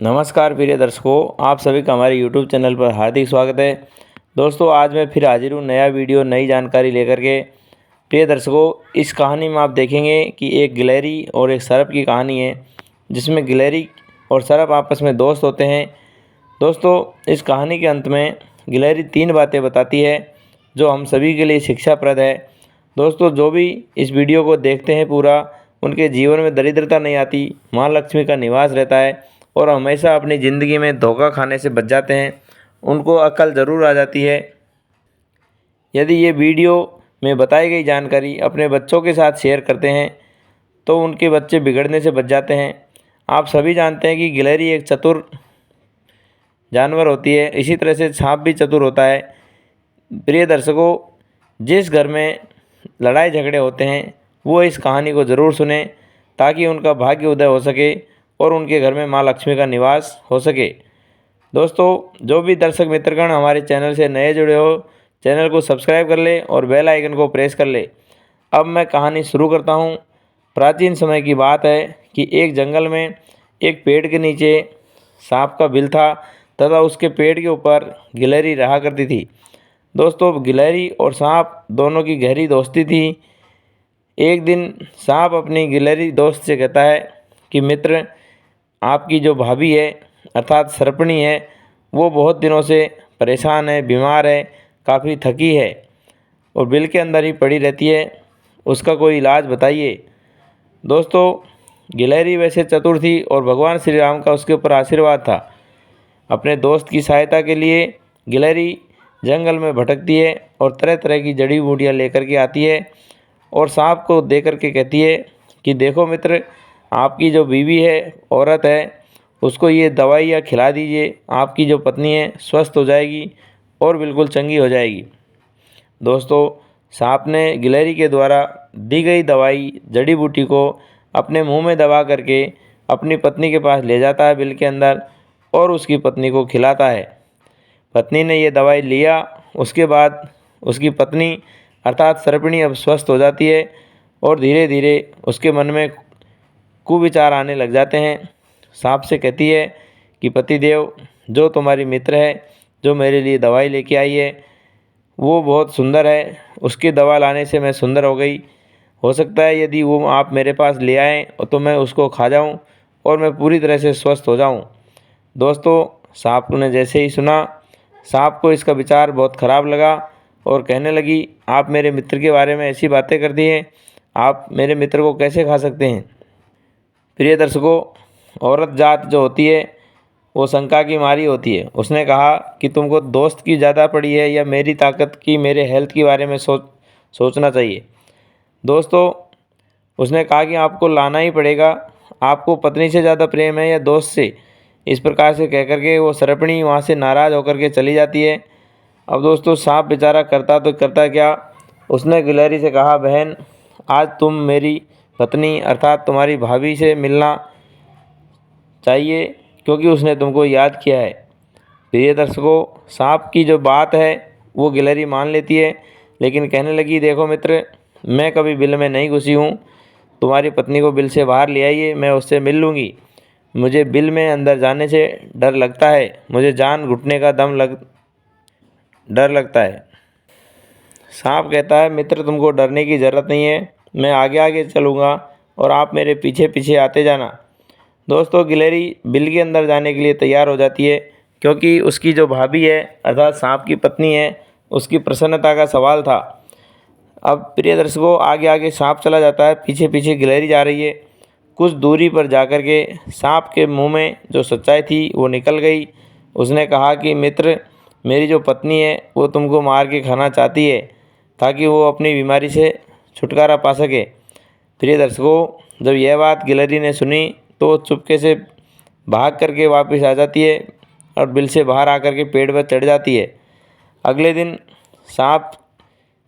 नमस्कार प्रिय दर्शकों, आप सभी का हमारे YouTube चैनल पर हार्दिक स्वागत है। दोस्तों, आज मैं फिर हाजिर हूँ नया वीडियो नई जानकारी लेकर के। प्रिय दर्शकों, इस कहानी में आप देखेंगे कि एक गिलहरी और एक सर्प की कहानी है, जिसमें गिलहरी और सर्प आपस में दोस्त होते हैं। दोस्तों, इस कहानी के अंत में गिलहरी 3 बातें बताती है जो हम सभी के लिए शिक्षाप्रद है। दोस्तों, जो भी इस वीडियो को देखते हैं पूरा, उनके जीवन में दरिद्रता नहीं आती, माँ लक्ष्मी का निवास रहता है और हमेशा अपनी ज़िंदगी में धोखा खाने से बच जाते हैं। उनको अक्ल ज़रूर आ जाती है। यदि ये वीडियो में बताई गई जानकारी अपने बच्चों के साथ शेयर करते हैं तो उनके बच्चे बिगड़ने से बच जाते हैं। आप सभी जानते हैं कि गिलहरी एक चतुर जानवर होती है, इसी तरह से सांप भी चतुर होता है। प्रिय दर्शकों, जिस घर में लड़ाई झगड़े होते हैं वो इस कहानी को ज़रूर सुने ताकि उनका भाग्य उदय हो सके और उनके घर में माँ लक्ष्मी का निवास हो सके। दोस्तों, जो भी दर्शक मित्रगण हमारे चैनल से नए जुड़े हो, चैनल को सब्सक्राइब कर ले और बेल आइकन को प्रेस कर ले। अब मैं कहानी शुरू करता हूँ। प्राचीन समय की बात है कि एक जंगल में एक पेड़ के नीचे सांप का बिल था तथा उसके पेड़ के ऊपर गिलहरी रहा करती थी। दोस्तों, गिलहरी और सांप दोनों की गहरी दोस्ती थी। एक दिन सांप अपनी गिलहरी दोस्त से कहता है कि मित्र, आपकी जो भाभी है अर्थात सर्पणी है, वो बहुत दिनों से परेशान है, बीमार है, काफ़ी थकी है और बिल के अंदर ही पड़ी रहती है। उसका कोई इलाज बताइए। दोस्तों, गिलहरी वैसे चतुर थी और भगवान श्री राम का उसके ऊपर आशीर्वाद था। अपने दोस्त की सहायता के लिए गिलहरी जंगल में भटकती है और तरह तरह की जड़ी बूटियाँ लेकर के आती है और सांप को दे कर के कहती है कि देखो मित्र, आपकी जो बीवी है, औरत है, उसको ये दवाइयाँ खिला दीजिए। आपकी जो पत्नी है स्वस्थ हो जाएगी और बिल्कुल चंगी हो जाएगी। दोस्तों, सांप ने गिलहरी के द्वारा दी गई दवाई जड़ी बूटी को अपने मुंह में दबा करके अपनी पत्नी के पास ले जाता है बिल के अंदर और उसकी पत्नी को खिलाता है। पत्नी ने ये दवाई लिया, उसके बाद उसकी पत्नी अर्थात सर्पिणी अब स्वस्थ हो जाती है और धीरे धीरे उसके मन में कुविचार आने लग जाते हैं। सांप से कहती है कि पतिदेव, जो तुम्हारी मित्र है, जो मेरे लिए दवाई लेके आई है, वो बहुत सुंदर है। उसकी दवा लाने से मैं सुंदर हो गई। हो सकता है यदि वो आप मेरे पास ले आएँ तो मैं उसको खा जाऊं और मैं पूरी तरह से स्वस्थ हो जाऊं। दोस्तों, सांप ने जैसे ही सुना, सांप को इसका विचार बहुत ख़राब लगा और कहने लगी, आप मेरे मित्र के बारे में ऐसी बातें करती हैं, आप मेरे मित्र को कैसे खा सकते हैं। प्रिय दर्शकों, औरत जात जो होती है वो शंका की मारी होती है। उसने कहा कि तुमको दोस्त की ज़्यादा पड़ी है या मेरी ताकत की, मेरे हेल्थ के बारे में सोचना चाहिए। दोस्तों, उसने कहा कि आपको लाना ही पड़ेगा। आपको पत्नी से ज़्यादा प्रेम है या दोस्त से। इस प्रकार से कह करके वो सर्पिणी वहाँ से नाराज़ होकर के चली जाती है। अब दोस्तों, सांप बेचारा करता तो करता क्या, उसने गिलहरी से कहा, बहन, आज तुम मेरी पत्नी अर्थात तुम्हारी भाभी से मिलना चाहिए क्योंकि उसने तुमको याद किया है। प्रिय दर्शकों, सांप की जो बात है वो गिलहरी मान लेती है, लेकिन कहने लगी, देखो मित्र, मैं कभी बिल में नहीं घुसी हूँ। तुम्हारी पत्नी को बिल से बाहर ले आइए, मैं उससे मिल लूँगी। मुझे बिल में अंदर जाने से डर लगता है, मुझे जान घुटने का डर लगता है। सांप कहता है, मित्र, तुमको डरने की ज़रूरत नहीं है, मैं आगे आगे चलूँगा और आप मेरे पीछे पीछे आते जाना। दोस्तों, गिलहरी बिल के अंदर जाने के लिए तैयार हो जाती है क्योंकि उसकी जो भाभी है अर्थात सांप की पत्नी है, उसकी प्रसन्नता का सवाल था। अब प्रिय दर्शकों, आगे आगे सांप चला जाता है, पीछे पीछे गिलहरी जा रही है। कुछ दूरी पर जाकर के सांप के मुंह में जो सच्चाई थी वो निकल गई। उसने कहा कि मित्र, मेरी जो पत्नी है वो तुमको मार के खाना चाहती है ताकि वो अपनी बीमारी से छुटकारा पा सके। प्रिय दर्शकों, जब यह बात गिलहरी ने सुनी तो चुपके से भाग करके वापस आ जाती है और बिल से बाहर आकर के पेड़ पर चढ़ जाती है। अगले दिन सांप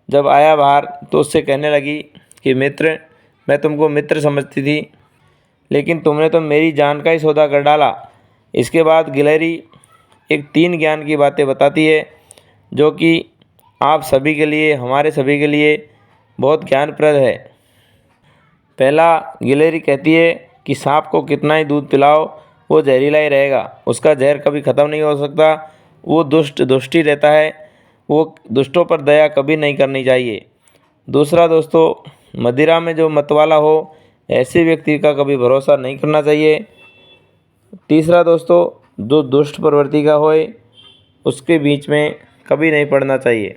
जब आया बाहर तो उससे कहने लगी कि मित्र, मैं तुमको मित्र समझती थी, लेकिन तुमने तो मेरी जान का ही सौदा कर डाला। इसके बाद गिलहरी एक 3 ज्ञान की बातें बताती है जो कि आप सभी के लिए, हमारे सभी के लिए बहुत ज्ञानप्रद है। पहला, गिलहरी कहती है कि सांप को कितना ही दूध पिलाओ वो जहरीला ही रहेगा, उसका जहर कभी ख़त्म नहीं हो सकता। वो दुष्ट ही रहता है, वो दुष्टों पर दया कभी नहीं करनी चाहिए। दूसरा दोस्तों, मदिरा में जो मतवाला हो, ऐसे व्यक्ति का कभी भरोसा नहीं करना चाहिए। तीसरा दोस्तों, जो दुष्ट प्रवृत्ति का होए, उसके बीच में कभी नहीं पड़ना चाहिए।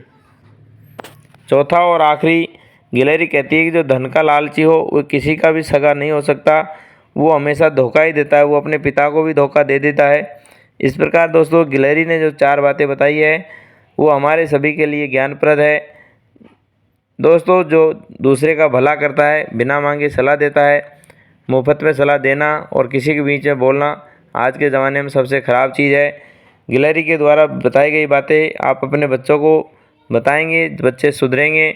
चौथा और आखिरी, गिलहरी कहती है कि जो धन का लालची हो वो किसी का भी सगा नहीं हो सकता, वो हमेशा धोखा ही देता है, वो अपने पिता को भी धोखा दे देता है। इस प्रकार दोस्तों गिलहरी ने जो 4 बातें बताई है वो हमारे सभी के लिए ज्ञानप्रद है। दोस्तों, जो दूसरे का भला करता है, बिना मांगे सलाह देता है, मुफ्त में सलाह देना और किसी के बीच में बोलना आज के ज़माने में सबसे ख़राब चीज़ है। गिलहरी के द्वारा बताई गई बातें आप अपने बच्चों को बताएंगे, बच्चे सुधरेंगे,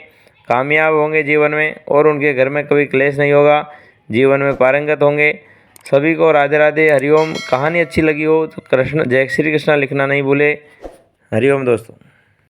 कामयाब होंगे जीवन में और उनके घर में कभी क्लेश नहीं होगा, जीवन में पारंगत होंगे। सभी को राधे राधे, हरिओम। कहानी अच्छी लगी हो तो कृष्ण जय श्री कृष्णा लिखना नहीं भूले। हरिओम दोस्तों।